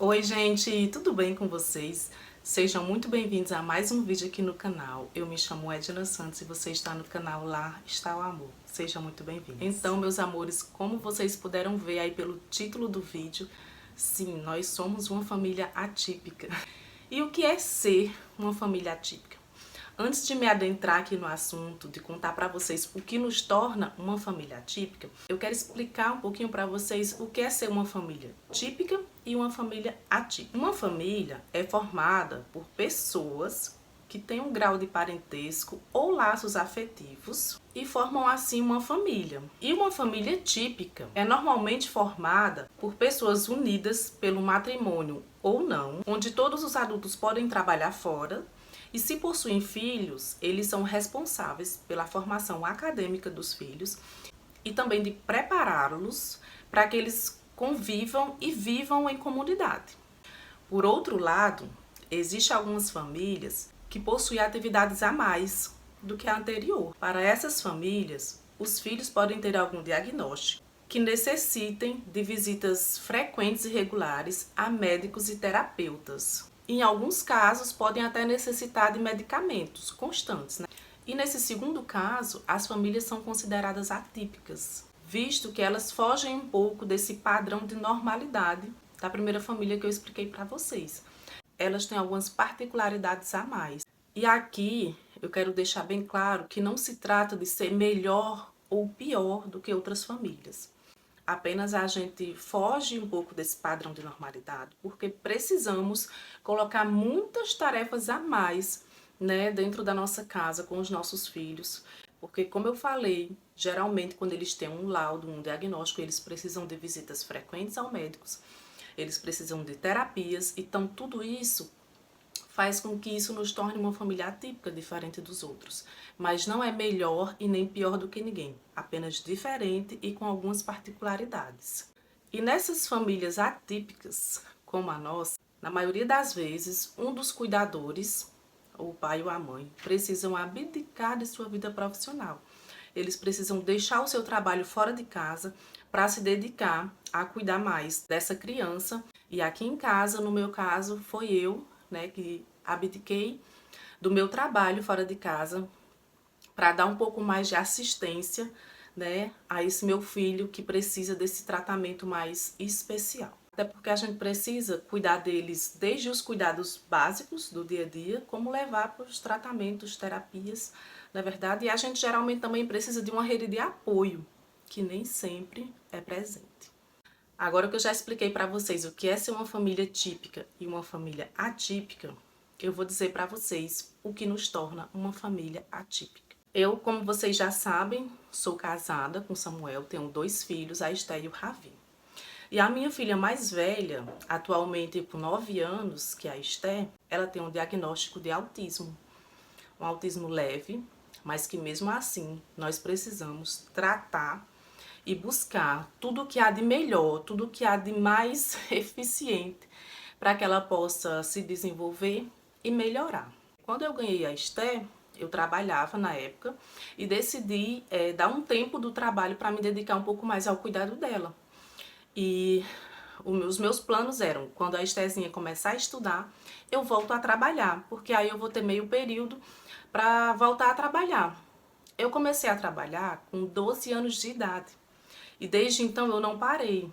Oi gente, tudo bem com vocês? Sejam muito bem-vindos a mais um vídeo aqui no canal. Eu me chamo Edna Santos e você está no canal Lá Está o Amor. Seja muito bem-vindos. Então, meus amores, como vocês puderam ver aí pelo título do vídeo, sim, nós somos uma família atípica. E o que é ser uma família atípica? Antes de me adentrar aqui no assunto, de contar para vocês o que nos torna uma família atípica, eu quero explicar um pouquinho para vocês o que é ser uma família típica e uma família atípica. Uma família é formada por pessoas que têm um grau de parentesco ou laços afetivos e formam assim uma família. E uma família típica é normalmente formada por pessoas unidas pelo matrimônio ou não, onde todos os adultos podem trabalhar fora. E se possuem filhos, eles são responsáveis pela formação acadêmica dos filhos e também de prepará-los para que eles convivam e vivam em comunidade. Por outro lado, existem algumas famílias que possuem atividades a mais do que a anterior. Para essas famílias, os filhos podem ter algum diagnóstico que necessitem de visitas frequentes e regulares a médicos e terapeutas. Em alguns casos, podem até necessitar de medicamentos constantes, né? E nesse segundo caso, as famílias são consideradas atípicas, visto que elas fogem um pouco desse padrão de normalidade da primeira família que eu expliquei para vocês. Elas têm algumas particularidades a mais. E aqui eu quero deixar bem claro que não se trata de ser melhor ou pior do que outras famílias. Apenas a gente foge um pouco desse padrão de normalidade, porque precisamos colocar muitas tarefas a mais, né, dentro da nossa casa com os nossos filhos. Porque, como eu falei, geralmente quando eles têm um laudo, um diagnóstico, eles precisam de visitas frequentes ao médico, eles precisam de terapias, então tudo isso faz com que isso nos torne uma família atípica, diferente dos outros. Mas não é melhor e nem pior do que ninguém, apenas diferente e com algumas particularidades. E nessas famílias atípicas, como a nossa, na maioria das vezes, um dos cuidadores, o pai ou a mãe, precisam abdicar de sua vida profissional. Eles precisam deixar o seu trabalho fora de casa para se dedicar a cuidar mais dessa criança. E aqui em casa, no meu caso, foi eu, né, que abdiquei do meu trabalho fora de casa para dar um pouco mais de assistência, né, a esse meu filho que precisa desse tratamento mais especial. Até porque a gente precisa cuidar deles desde os cuidados básicos do dia a dia, como levar para os tratamentos, terapias, na verdade, e a gente geralmente também precisa de uma rede de apoio, que nem sempre é presente. Agora que eu já expliquei para vocês o que é ser uma família típica e uma família atípica, eu vou dizer para vocês o que nos torna uma família atípica. Eu, como vocês já sabem, sou casada com Samuel, tenho 2 filhos, a Esté e o Ravi. E a minha filha mais velha, atualmente com 9 anos, que é a Esté, ela tem um diagnóstico de autismo. Um autismo leve, mas que mesmo assim nós precisamos tratar e buscar tudo o que há de melhor, tudo o que há de mais eficiente para que ela possa se desenvolver e melhorar. Quando eu ganhei a Esté, eu trabalhava na época e decidi dar um tempo do trabalho para me dedicar um pouco mais ao cuidado dela. E os meus planos eram, quando a Estézinha começar a estudar, eu volto a trabalhar, porque aí eu vou ter meio período para voltar a trabalhar. Eu comecei a trabalhar com 12 anos de idade. E desde então eu não parei.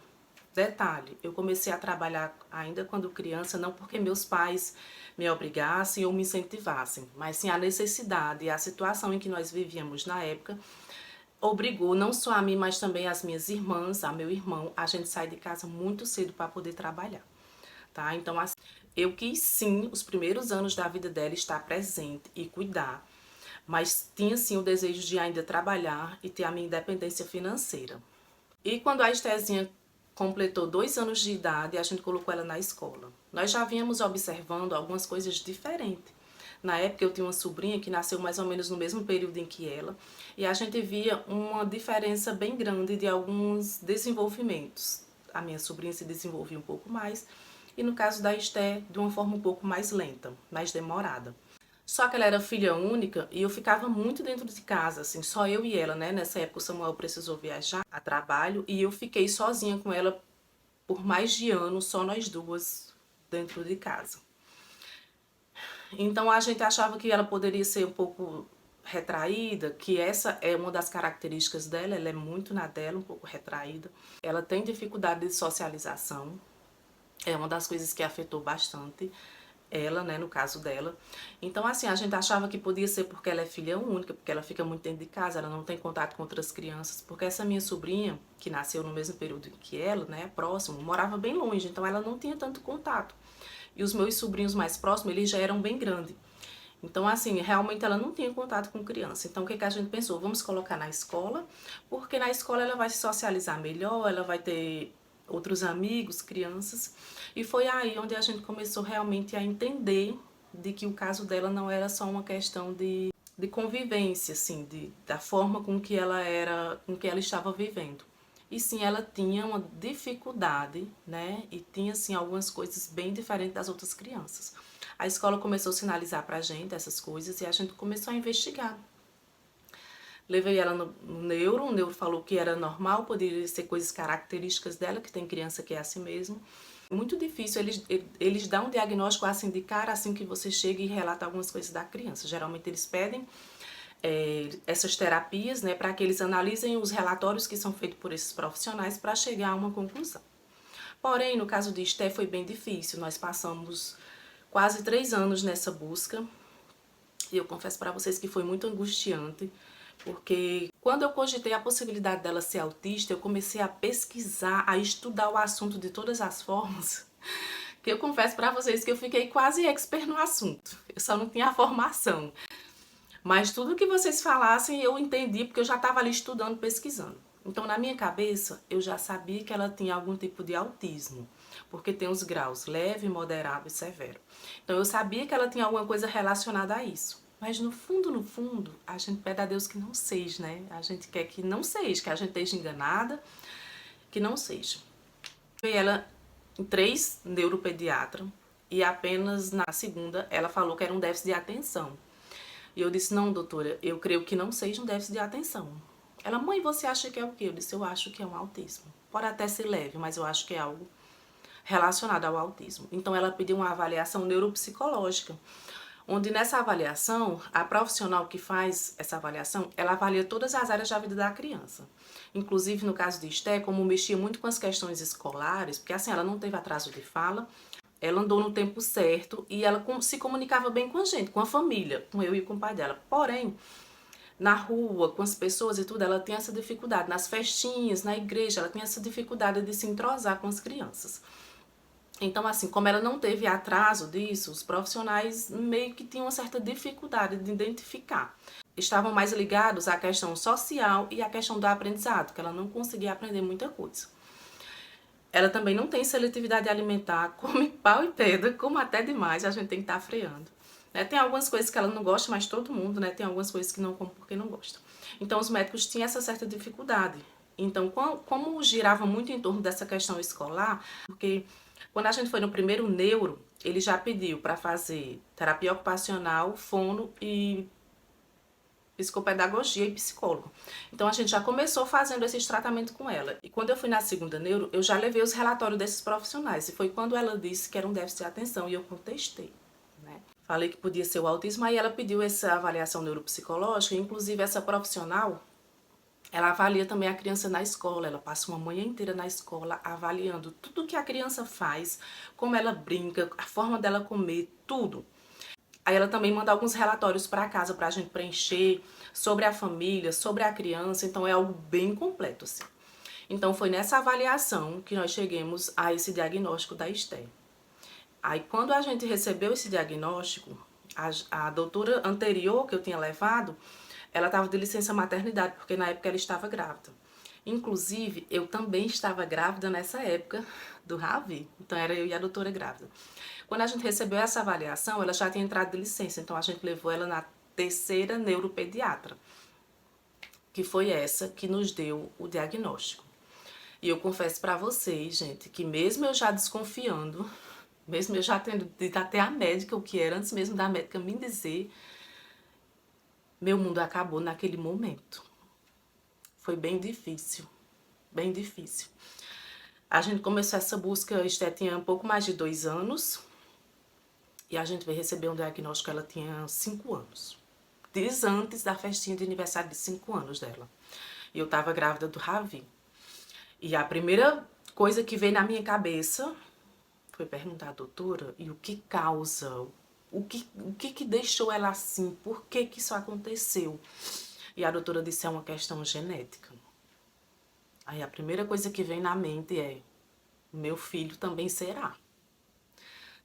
Detalhe, eu comecei a trabalhar ainda quando criança, não porque meus pais me obrigassem ou me incentivassem, mas sim a necessidade e a situação em que nós vivíamos na época obrigou não só a mim, mas também as minhas irmãs, a meu irmão, a gente sair de casa muito cedo para poder trabalhar, tá? Então, assim, eu quis sim, os primeiros anos da vida dela estar presente e cuidar, mas tinha sim o desejo de ainda trabalhar e ter a minha independência financeira. E quando a Estézinha completou 2 anos de idade, a gente colocou ela na escola. Nós já vínhamos observando algumas coisas diferentes. Na época eu tinha uma sobrinha que nasceu mais ou menos no mesmo período em que ela, e a gente via uma diferença bem grande de alguns desenvolvimentos. A minha sobrinha se desenvolvia um pouco mais, e no caso da Esté, de uma forma um pouco mais lenta, mais demorada. Só que ela era filha única e eu ficava muito dentro de casa, assim, só eu e ela, né? Nessa época o Samuel precisou viajar a trabalho e eu fiquei sozinha com ela por mais de ano, só nós duas, dentro de casa. Então a gente achava que ela poderia ser um pouco retraída, que essa é uma das características dela, ela é muito na dela, um pouco retraída. Ela tem dificuldade de socialização, é uma das coisas que afetou bastante ela, né, no caso dela. Então, assim, a gente achava que podia ser porque ela é filha única, porque ela fica muito dentro de casa, ela não tem contato com outras crianças, porque essa minha sobrinha, que nasceu no mesmo período que ela, né, próximo, morava bem longe, então ela não tinha tanto contato. E os meus sobrinhos mais próximos, eles já eram bem grandes. Então, assim, realmente ela não tinha contato com criança. Então, o que a gente pensou? Vamos colocar na escola, porque na escola ela vai se socializar melhor, ela vai ter outros amigos, crianças. E foi aí onde a gente começou realmente a entender de que o caso dela não era só uma questão de convivência, assim, da forma com que ela era, com que ela estava vivendo. E sim, ela tinha uma dificuldade, né? E tinha, assim, algumas coisas bem diferentes das outras crianças. A escola começou a sinalizar pra gente essas coisas e a gente começou a investigar. Levei ela no neuro, o neuro falou que era normal, poderia ser coisas características dela, que tem criança que é assim mesmo. Muito difícil, eles dão um diagnóstico assim de cara, assim que você chega e relata algumas coisas da criança. Geralmente eles pedem essas terapias, né, para que eles analisem os relatórios que são feitos por esses profissionais para chegar a uma conclusão. Porém, no caso de Esté foi bem difícil, nós passamos quase 3 anos nessa busca e eu confesso para vocês que foi muito angustiante, porque quando eu cogitei a possibilidade dela ser autista, eu comecei a pesquisar, a estudar o assunto de todas as formas, que eu confesso para vocês que eu fiquei quase expert no assunto, eu só não tinha a formação. Mas tudo que vocês falassem eu entendi, porque eu já estava ali estudando, pesquisando. Então, na minha cabeça, eu já sabia que ela tinha algum tipo de autismo, porque tem os graus leve, moderado e severo. Então, eu sabia que ela tinha alguma coisa relacionada a isso. Mas no fundo, a gente pede a Deus que não seja, né? A gente quer que não seja, que a gente esteja enganada, que não seja. E ela em 3 neuropediatras e apenas na segunda ela falou que era um déficit de atenção. E eu disse, não, doutora, eu creio que não seja um déficit de atenção. Ela, mãe, você acha que é o quê? Eu disse, eu acho que é um autismo. Pode até ser leve, mas eu acho que é algo relacionado ao autismo. Então ela pediu uma avaliação neuropsicológica, onde nessa avaliação, a profissional que faz essa avaliação, ela avalia todas as áreas da vida da criança. Inclusive, no caso de Esté, como mexia muito com as questões escolares, porque assim, ela não teve atraso de fala, ela andou no tempo certo e ela se comunicava bem com a gente, com a família, com eu e com o pai dela. Porém, na rua, com as pessoas e tudo, ela tinha essa dificuldade. Nas festinhas, na igreja, ela tinha essa dificuldade de se entrosar com as crianças. Então, assim, como ela não teve atraso disso, os profissionais meio que tinham uma certa dificuldade de identificar. Estavam mais ligados à questão social e à questão do aprendizado, que ela não conseguia aprender muita coisa. Ela também não tem seletividade alimentar, come pau e pedra, como até demais, a gente tem que estar freando. Né? Tem algumas coisas que ela não gosta, mas todo mundo, né? Tem algumas coisas que não come porque não gosta. Então os médicos tinham essa certa dificuldade. Então, como girava muito em torno dessa questão escolar, porque quando a gente foi no primeiro neuro, ele já pediu para fazer terapia ocupacional, fono e psicopedagogia e psicólogo. Então a gente já começou fazendo esses tratamentos com ela. E quando eu fui na segunda neuro, eu já levei os relatórios desses profissionais. E foi quando ela disse que era um déficit de atenção e eu contestei, né? Falei que podia ser o autismo, aí ela pediu essa avaliação neuropsicológica, inclusive essa profissional, ela avalia também a criança na escola, ela passa uma manhã inteira na escola avaliando tudo que a criança faz, como ela brinca, a forma dela comer, tudo. Aí ela também manda alguns relatórios para casa para a gente preencher sobre a família, sobre a criança, então é algo bem completo, assim. Então foi nessa avaliação que nós chegamos a esse diagnóstico da Esté. Aí quando a gente recebeu esse diagnóstico, a doutora anterior que eu tinha levado, ela estava de licença maternidade, porque na época ela estava grávida. Inclusive, eu também estava grávida nessa época do Ravi, então era eu e a doutora grávida. Quando a gente recebeu essa avaliação, ela já tinha entrado de licença, então a gente levou ela na terceira neuropediatra, que foi essa que nos deu o diagnóstico. E eu confesso pra vocês, gente, que mesmo eu já desconfiando, mesmo eu já tendo dito até a médica o que era, antes mesmo da médica me dizer, meu mundo acabou naquele momento. Foi bem difícil, bem difícil. A gente começou essa busca, Esté tinha um pouco mais de 2 anos, e a gente veio receber um diagnóstico, ela tinha 5 anos. Dias antes da festinha de aniversário de 5 anos dela. E eu tava grávida do Ravi. E a primeira coisa que veio na minha cabeça foi perguntar à doutora, e o que causa? O que deixou ela assim? Por que que isso aconteceu? E a doutora disse, é uma questão genética. Aí a primeira coisa que vem na mente é, meu filho também será.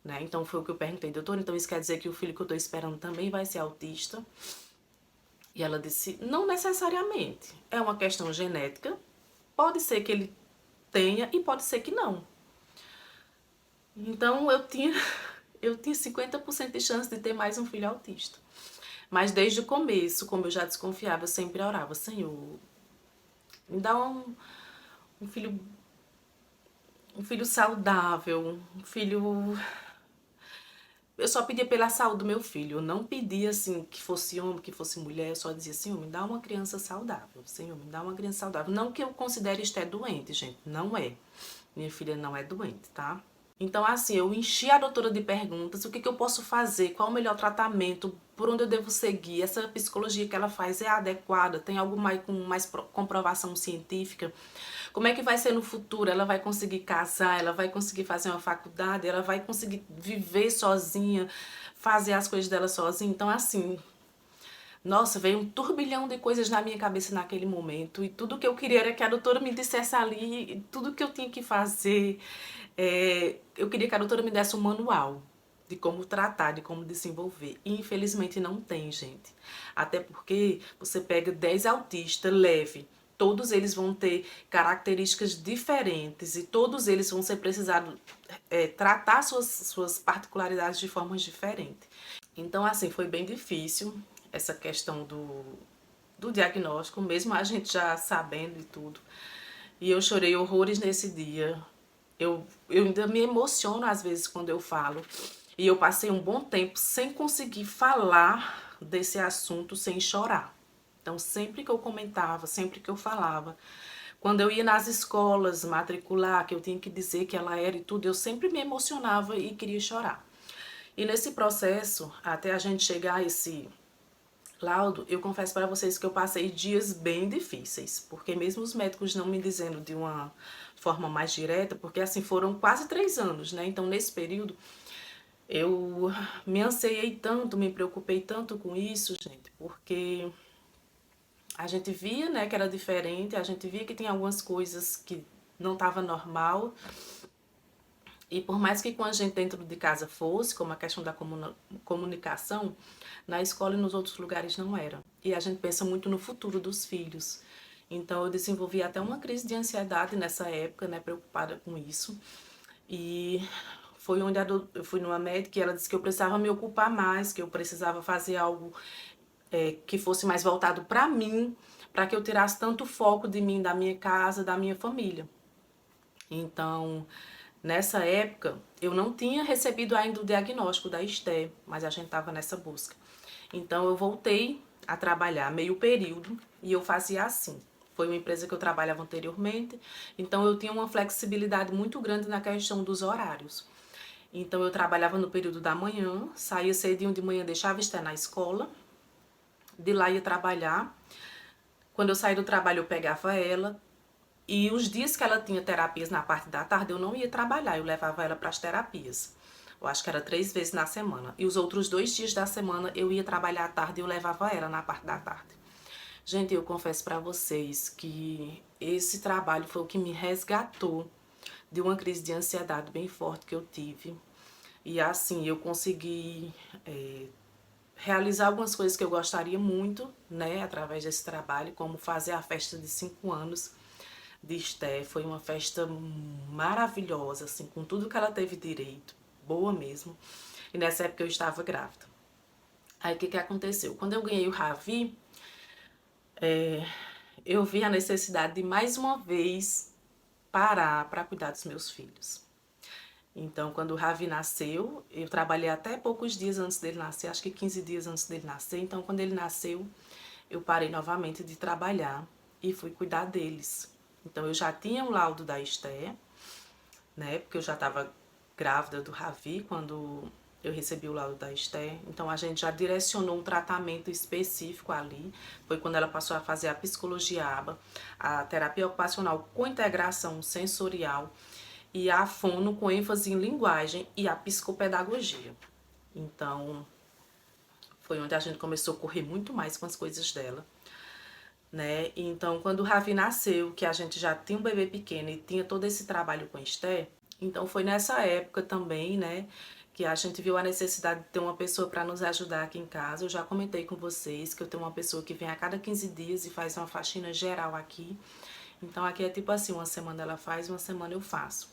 Né? Então foi o que eu perguntei, doutora, então isso quer dizer que o filho que eu tô esperando também vai ser autista? E ela disse, não necessariamente, é uma questão genética, pode ser que ele tenha e pode ser que não. Então eu tinha 50% de chance de ter mais um filho autista. Mas desde o começo, como eu já desconfiava, eu sempre orava, Senhor, me dá um filho saudável, um filho. Eu só pedia pela saúde do meu filho, eu não pedia assim que fosse homem, que fosse mulher, eu só dizia, Senhor, me dá uma criança saudável, Senhor, me dá uma criança saudável. Não que eu considere Esté doente, gente, não é. Minha filha não é doente, tá? Então, assim, eu enchi a doutora de perguntas, o que eu posso fazer, qual o melhor tratamento, por onde eu devo seguir, essa psicologia que ela faz é adequada, tem algo mais com mais comprovação científica, como é que vai ser no futuro, ela vai conseguir casar, ela vai conseguir fazer uma faculdade, ela vai conseguir viver sozinha, fazer as coisas dela sozinha, então assim, nossa, veio um turbilhão de coisas na minha cabeça naquele momento. E tudo que eu queria era que a doutora me dissesse ali tudo que eu tinha que fazer. Eu queria que a doutora me desse um manual de como tratar, de como desenvolver. E infelizmente não tem, gente. Até porque você pega 10 autistas leve. Todos eles vão ter características diferentes e todos eles vão ser precisados tratar suas particularidades de formas diferentes. Então, assim, foi bem difícil essa questão do diagnóstico, mesmo a gente já sabendo e tudo. E eu chorei horrores nesse dia. Eu ainda me emociono às vezes quando eu falo. E eu passei um bom tempo sem conseguir falar desse assunto sem chorar. Então, sempre que eu comentava, sempre que eu falava, quando eu ia nas escolas matricular, que eu tinha que dizer que ela era e tudo, eu sempre me emocionava e queria chorar. E nesse processo, até a gente chegar a esse laudo, eu confesso para vocês que eu passei dias bem difíceis, porque mesmo os médicos não me dizendo de uma forma mais direta, porque assim foram quase 3 anos, né? Então nesse período eu me anseiei tanto, me preocupei tanto com isso, gente, porque a gente via, né, que era diferente, a gente via que tinha algumas coisas que não estava normal. E por mais que com a gente dentro de casa fosse, como a questão da comunicação, na escola e nos outros lugares não era. E a gente pensa muito no futuro dos filhos. Então eu desenvolvi até uma crise de ansiedade nessa época, né, preocupada com isso. E foi onde eu fui numa médica e ela disse que eu precisava me ocupar mais, que eu precisava fazer algo que fosse mais voltado para mim, para que eu tirasse tanto foco de mim, da minha casa, da minha família. Então, nessa época, eu não tinha recebido ainda o diagnóstico da Esté, mas a gente estava nessa busca. Então, eu voltei a trabalhar meio período e eu fazia assim. Foi uma empresa que eu trabalhava anteriormente, então eu tinha uma flexibilidade muito grande na questão dos horários. Então, eu trabalhava no período da manhã, saía cedinho de manhã, deixava Esté na escola, de lá ia trabalhar. Quando eu saía do trabalho, eu pegava ela, e os dias que ela tinha terapias na parte da tarde, eu não ia trabalhar, eu levava ela para as terapias. Eu acho que era 3 vezes na semana. E os outros 2 dias da semana eu ia trabalhar à tarde e eu levava ela na parte da tarde. Gente, eu confesso para vocês que esse trabalho foi o que me resgatou de uma crise de ansiedade bem forte que eu tive. E assim, eu consegui realizar algumas coisas que eu gostaria muito, né, através desse trabalho, como fazer a festa de 5 anos de Esté. Foi uma festa maravilhosa, assim, com tudo que ela teve direito, boa mesmo. E nessa época eu estava grávida. Aí o que aconteceu? Quando eu ganhei o Ravi, eu vi a necessidade de mais uma vez parar para cuidar dos meus filhos. Então, quando o Ravi nasceu, eu trabalhei até poucos dias antes dele nascer, acho que 15 dias antes dele nascer. Então, quando ele nasceu, eu parei novamente de trabalhar e fui cuidar deles. Então, eu já tinha o laudo da Esté, né? Porque eu já estava grávida do Ravi quando eu recebi o laudo da Esther. Então a gente já direcionou um tratamento específico ali. Foi quando ela passou a fazer a psicologia ABA, a terapia ocupacional com integração sensorial e a fono com ênfase em linguagem e a psicopedagogia. Então foi onde a gente começou a correr muito mais com as coisas dela, né? Então, quando o Ravi nasceu, que a gente já tinha um bebê pequeno e tinha todo esse trabalho com a Esther, então foi nessa época também, né, que a gente viu a necessidade de ter uma pessoa para nos ajudar aqui em casa. Eu já comentei com vocês que eu tenho uma pessoa que vem a cada 15 dias e faz uma faxina geral aqui. Então aqui é tipo assim, uma semana ela faz, uma semana eu faço.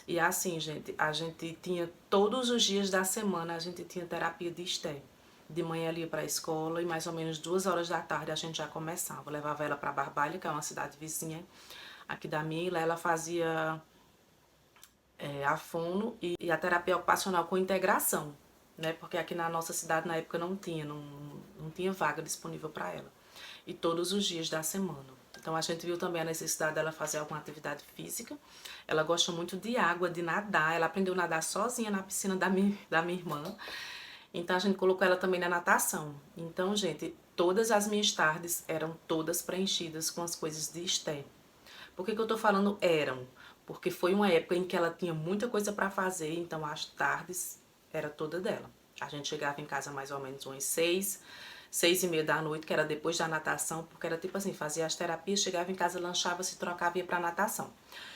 E assim, gente, a gente tinha todos os dias da semana, a gente tinha terapia de Esther. De manhã ela ia para a escola e mais ou menos 2 horas da tarde a gente já começava. Eu levava ela para Barbalha, que é uma cidade vizinha aqui da minha, e lá ela fazia a fono e a terapia ocupacional com integração, né? Porque aqui na nossa cidade na época não tinha vaga disponível para ela. E todos os dias da semana. Então a gente viu também a necessidade dela fazer alguma atividade física. Ela gosta muito de água, de nadar. Ela aprendeu a nadar sozinha na piscina da minha irmã. Então a gente colocou ela também na natação. Então, gente, todas as minhas tardes eram todas preenchidas com as coisas de Esther. Por que eu tô falando eram? Porque foi uma época em que ela tinha muita coisa para fazer, então as tardes era toda dela. A gente chegava em casa mais ou menos umas 6h30 da noite, que era depois da natação, porque era tipo assim, fazia as terapias, chegava em casa, lanchava, se trocava e ia pra natação.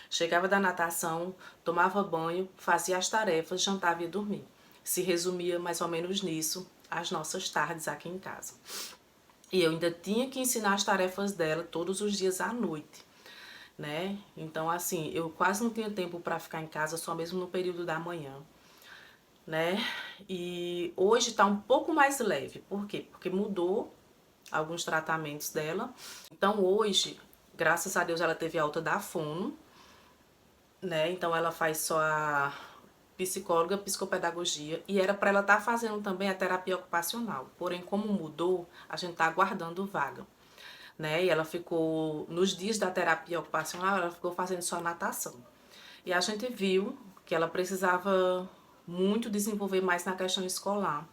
Chegava da natação, tomava banho, fazia as tarefas, jantava e ia dormir. Se resumia mais ou menos nisso as nossas tardes aqui em casa. E eu ainda tinha que ensinar as tarefas dela todos os dias à noite, né? Então, assim, eu quase não tinha tempo para ficar em casa, só mesmo no período da manhã, né? E hoje tá um pouco mais leve. Por quê? Porque mudou alguns tratamentos dela. Então, hoje, graças a Deus, ela teve alta da fono, né? Então, ela faz só a psicóloga, psicopedagogia, e era para ela estar fazendo também a terapia ocupacional. Porém, como mudou, a gente tá aguardando vaga, né? E ela ficou, nos dias da terapia ocupacional, ela ficou fazendo só natação. E a gente viu que ela precisava muito desenvolver mais na questão escolar,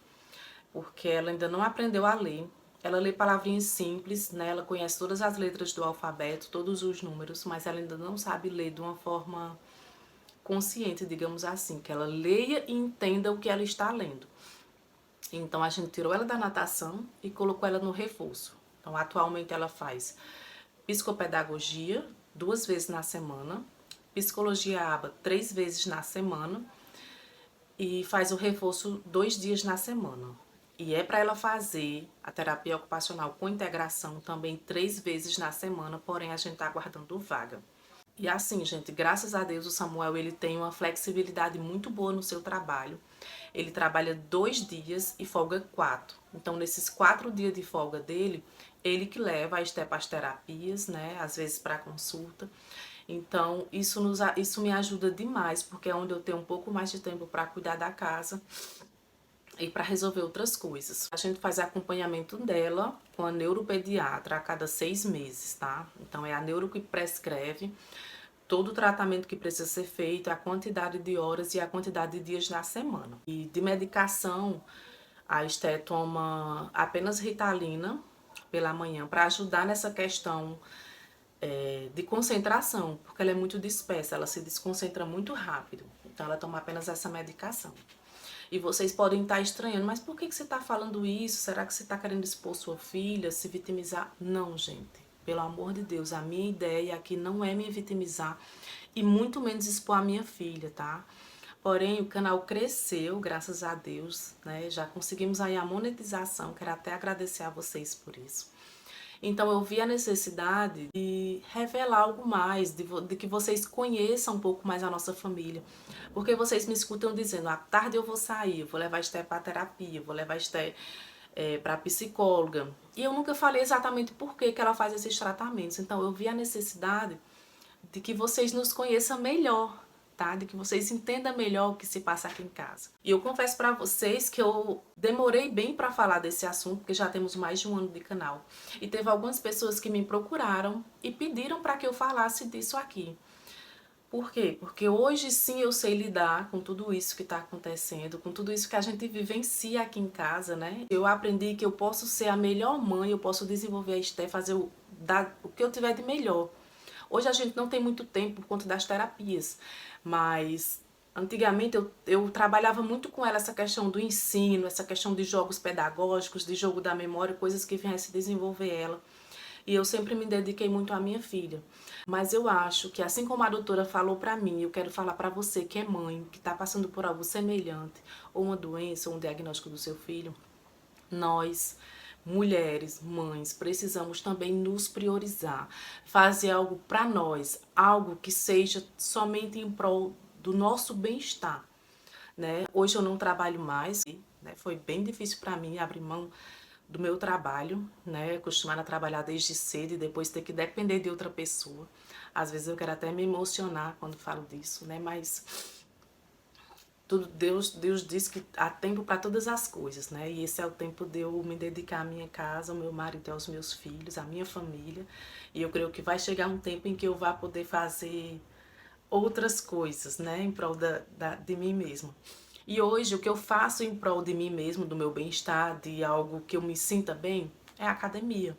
porque ela ainda não aprendeu a ler. Ela lê palavrinhas simples, né? Ela conhece todas as letras do alfabeto, todos os números, mas ela ainda não sabe ler de uma forma consciente, digamos assim, que ela leia e entenda o que ela está lendo. Então a gente tirou ela da natação e colocou ela no reforço. Então atualmente ela faz psicopedagogia 2 vezes na semana, psicologia ABA 3 vezes na semana e faz o reforço 2 dias na semana. E é para ela fazer a terapia ocupacional com integração também 3 vezes na semana, porém a gente está aguardando vaga. E assim, gente, graças a Deus o Samuel ele tem uma flexibilidade muito boa no seu trabalho. Ele trabalha 2 dias e folga 4. Então, nesses 4 dias de folga dele, ele que leva a Esté para as terapias, né? Às vezes para consulta. Então, isso me ajuda demais, porque é onde eu tenho um pouco mais de tempo para cuidar da casa e para resolver outras coisas. A gente faz acompanhamento dela com a neuropediatra a cada 6 meses, tá? Então, é a neuro que prescreve todo o tratamento que precisa ser feito, a quantidade de horas e a quantidade de dias na semana. E de medicação, a Esté toma apenas Ritalina pela manhã para ajudar nessa questão de concentração, porque ela é muito dispersa, ela se desconcentra muito rápido. Então ela toma apenas essa medicação. E vocês podem estar estranhando, mas por que você está falando isso? Será que você está querendo expor sua filha, se vitimizar? Não, gente. Pelo amor de Deus, a minha ideia aqui não é me vitimizar e muito menos expor a minha filha, tá? Porém, o canal cresceu, graças a Deus, né? Já conseguimos aí a monetização, quero até agradecer a vocês por isso. Então, eu vi a necessidade de revelar algo mais, de que vocês conheçam um pouco mais a nossa família. Porque vocês me escutam dizendo, à tarde eu vou sair, eu vou levar a Esté para terapia, vou levar a Esté para psicóloga. E eu nunca falei exatamente por que ela faz esses tratamentos. Então, eu vi a necessidade de que vocês nos conheçam melhor, tá? De que vocês entendam melhor o que se passa aqui em casa. E eu confesso para vocês que eu demorei bem para falar desse assunto, porque já temos mais de um ano de canal. E teve algumas pessoas que me procuraram e pediram para que eu falasse disso aqui. Por quê? Porque hoje sim eu sei lidar com tudo isso que está acontecendo, com tudo isso que a gente vivencia aqui em casa, né? Eu aprendi que eu posso ser a melhor mãe, eu posso desenvolver a Esté, fazer dar o que eu tiver de melhor. Hoje a gente não tem muito tempo por conta das terapias, mas antigamente eu trabalhava muito com ela essa questão do ensino, essa questão de jogos pedagógicos, de jogo da memória, coisas que viessem desenvolver ela. E eu sempre me dediquei muito à minha filha. Mas eu acho que assim como a doutora falou pra mim, eu quero falar pra você que é mãe, que tá passando por algo semelhante, ou uma doença, ou um diagnóstico do seu filho, nós, mulheres, mães, precisamos também nos priorizar, fazer algo pra nós, algo que seja somente em prol do nosso bem-estar, né? Hoje eu não trabalho mais, né? Foi bem difícil pra mim abrir mão do meu trabalho, né? Acostumada a trabalhar desde cedo e depois ter que depender de outra pessoa. Às vezes eu quero até me emocionar quando falo disso, né? Mas tudo Deus diz que há tempo para todas as coisas, né? E esse é o tempo de eu me dedicar à minha casa, ao meu marido, aos meus filhos, à minha família. E eu creio que vai chegar um tempo em que eu vá poder fazer outras coisas, né? Em prol de mim mesma. E hoje o que eu faço em prol de mim mesmo, do meu bem-estar, de algo que eu me sinta bem, é a academia,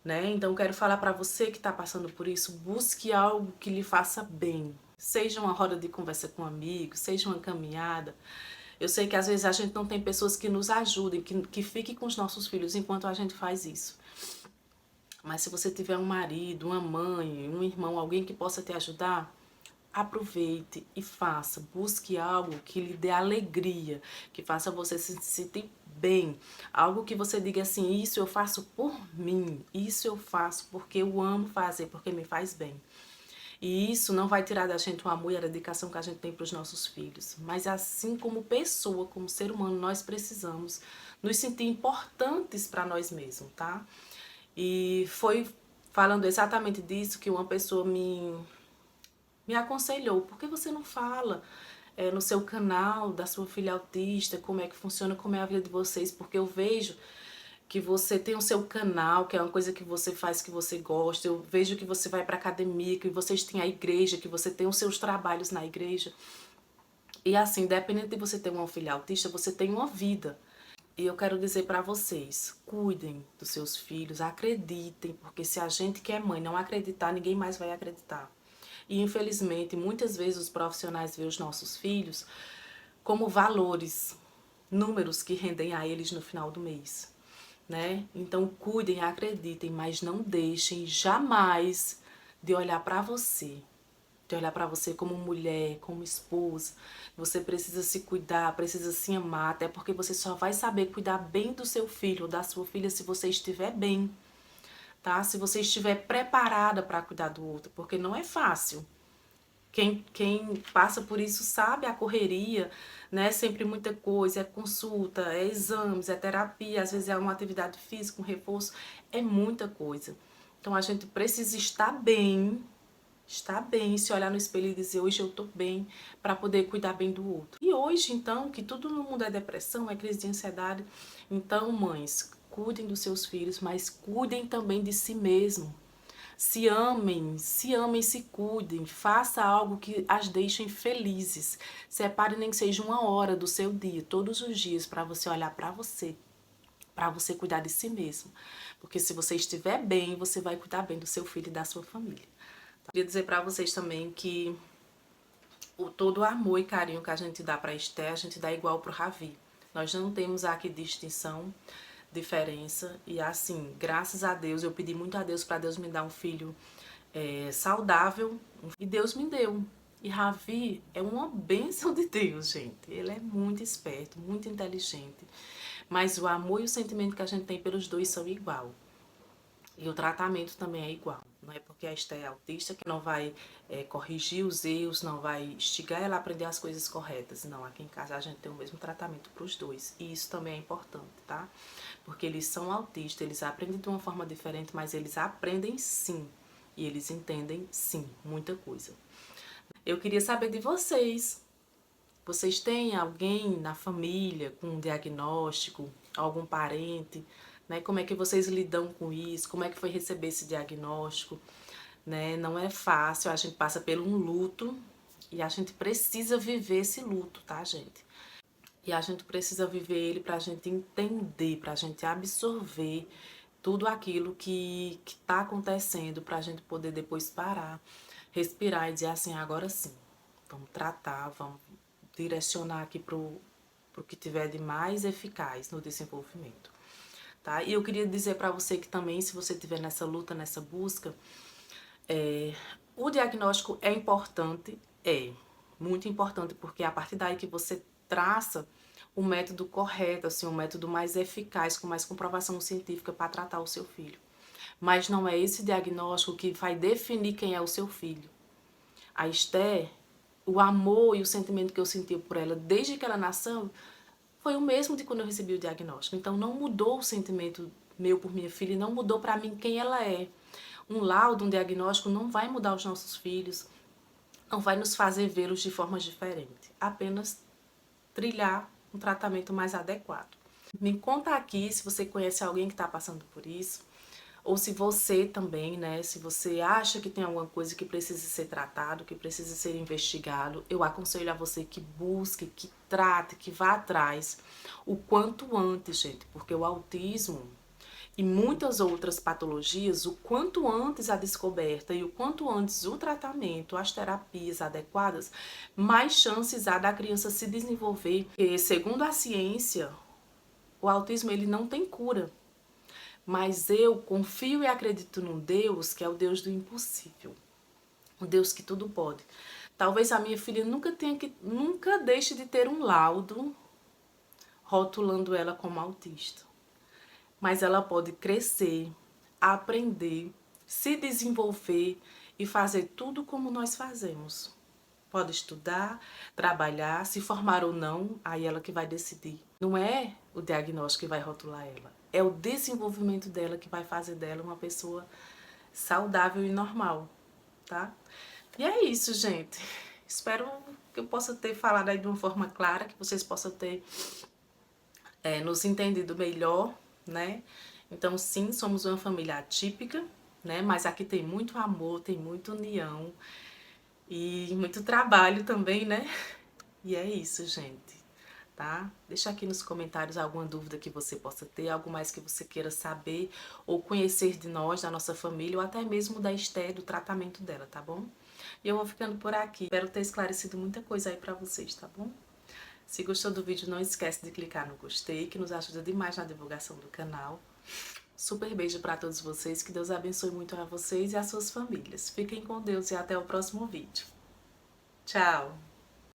né? Então eu quero falar para você que está passando por isso, busque algo que lhe faça bem. Seja uma roda de conversa com amigos, seja uma caminhada. Eu sei que às vezes a gente não tem pessoas que nos ajudem, que fiquem com os nossos filhos enquanto a gente faz isso. Mas se você tiver um marido, uma mãe, um irmão, alguém que possa te ajudar, aproveite e faça. Busque algo que lhe dê alegria, que faça você se sentir bem. Algo que você diga assim, isso eu faço por mim, isso eu faço porque eu amo fazer, porque me faz bem. E isso não vai tirar da gente o amor e a dedicação que a gente tem para os nossos filhos. Mas assim como pessoa, como ser humano, nós precisamos nos sentir importantes para nós mesmos, tá? E foi falando exatamente disso que uma pessoa me aconselhou, por que você não fala no seu canal da sua filha autista, como é que funciona, como é a vida de vocês, porque eu vejo que você tem o seu canal, que é uma coisa que você faz, que você gosta, eu vejo que você vai pra academia, que vocês têm a igreja, que você tem os seus trabalhos na igreja, e assim, independente de você ter uma filha autista, você tem uma vida. E eu quero dizer pra vocês, cuidem dos seus filhos, acreditem, porque se a gente que é mãe não acreditar, ninguém mais vai acreditar. E infelizmente, muitas vezes os profissionais veem os nossos filhos como valores, números que rendem a eles no final do mês, né? Então cuidem, acreditem, mas não deixem jamais de olhar para você. De olhar para você como mulher, como esposa. Você precisa se cuidar, precisa se amar, até porque você só vai saber cuidar bem do seu filho ou da sua filha se você estiver bem, tá? Se você estiver preparada para cuidar do outro, porque não é fácil. Quem passa por isso sabe a correria, né? Sempre muita coisa, é consulta, é exames, é terapia, às vezes é uma atividade física, um reforço, é muita coisa. Então a gente precisa estar bem, se olhar no espelho e dizer hoje eu tô bem, para poder cuidar bem do outro. E hoje, então, que tudo no mundo é depressão, é crise de ansiedade, então, mães, cuidem dos seus filhos, mas cuidem também de si mesmo. Se amem, se cuidem, faça algo que as deixem felizes. Separe nem que seja 1 hora do seu dia, todos os dias, para você olhar para você cuidar de si mesmo. Porque se você estiver bem, você vai cuidar bem do seu filho e da sua família. Queria dizer para vocês também que todo o amor e carinho que a gente dá para a Esté, a gente dá igual para o Ravi. Nós não temos aqui distinção, diferença. E assim, graças a Deus, eu pedi muito a Deus para Deus me dar um filho saudável. E Deus me deu. E Ravi é uma bênção de Deus, gente. Ele é muito esperto, muito inteligente. Mas o amor e o sentimento que a gente tem pelos dois são igual. E o tratamento também é igual. Não é porque a Esté é autista que não vai corrigir os erros, não vai instigar ela a aprender as coisas corretas. Não, aqui em casa a gente tem o mesmo tratamento para os dois. E isso também é importante, tá? Porque eles são autistas, eles aprendem de uma forma diferente, mas eles aprendem sim. E eles entendem sim, muita coisa. Eu queria saber de vocês. Vocês têm alguém na família com um diagnóstico, algum parente, né? Como é que vocês lidam com isso? Como é que foi receber esse diagnóstico? né? Não é fácil, a gente passa por um luto e a gente precisa viver esse luto, tá, gente? E a gente precisa viver ele pra gente entender, pra gente absorver tudo aquilo que tá acontecendo, pra gente poder depois parar, respirar e dizer assim, agora sim, vamos tratar, vamos direcionar aqui pro que tiver de mais eficaz no desenvolvimento, tá? E eu queria dizer pra você que também, se você estiver nessa luta, nessa busca, o diagnóstico é importante, muito importante, porque é a partir daí que você traça o método correto, assim, o método mais eficaz, com mais comprovação científica para tratar o seu filho. Mas não é esse diagnóstico que vai definir quem é o seu filho. A Esther, o amor e o sentimento que eu senti por ela desde que ela nasceu foi o mesmo de quando eu recebi o diagnóstico. Então não mudou o sentimento meu por minha filha, não mudou para mim quem ela é. Um laudo, um diagnóstico não vai mudar os nossos filhos, não vai nos fazer vê-los de forma diferente. Apenas trilhar um tratamento mais adequado. Me conta aqui se você conhece alguém que está passando por isso, ou se você também, né, se você acha que tem alguma coisa que precisa ser tratado, que precisa ser investigado, eu aconselho a você que busque, que trate, que vá atrás o quanto antes, gente, porque o autismo e muitas outras patologias, o quanto antes a descoberta e o quanto antes o tratamento, as terapias adequadas, mais chances há da criança se desenvolver. Porque, segundo a ciência, o autismo ele não tem cura. Mas eu confio e acredito num Deus que é o Deus do impossível. O Deus que tudo pode. Talvez a minha filha nunca deixe de ter um laudo rotulando ela como autista. Mas ela pode crescer, aprender, se desenvolver e fazer tudo como nós fazemos. Pode estudar, trabalhar, se formar ou não, aí ela que vai decidir. Não é o diagnóstico que vai rotular ela, é o desenvolvimento dela que vai fazer dela uma pessoa saudável e normal, tá? E é isso, gente. Espero que eu possa ter falado aí de uma forma clara, que vocês possam ter nos entendido melhor, né? Então, sim, somos uma família atípica, né? Mas aqui tem muito amor, tem muita união e muito trabalho também, né? E é isso, gente, tá? Deixa aqui nos comentários alguma dúvida que você possa ter, algo mais que você queira saber ou conhecer de nós, da nossa família, ou até mesmo da Esther, do tratamento dela, tá bom? E eu vou ficando por aqui. Espero ter esclarecido muita coisa aí pra vocês, tá bom? Se gostou do vídeo, não esquece de clicar no gostei, que nos ajuda demais na divulgação do canal. Super beijo para todos vocês, que Deus abençoe muito a vocês e as suas famílias. Fiquem com Deus e até o próximo vídeo. Tchau!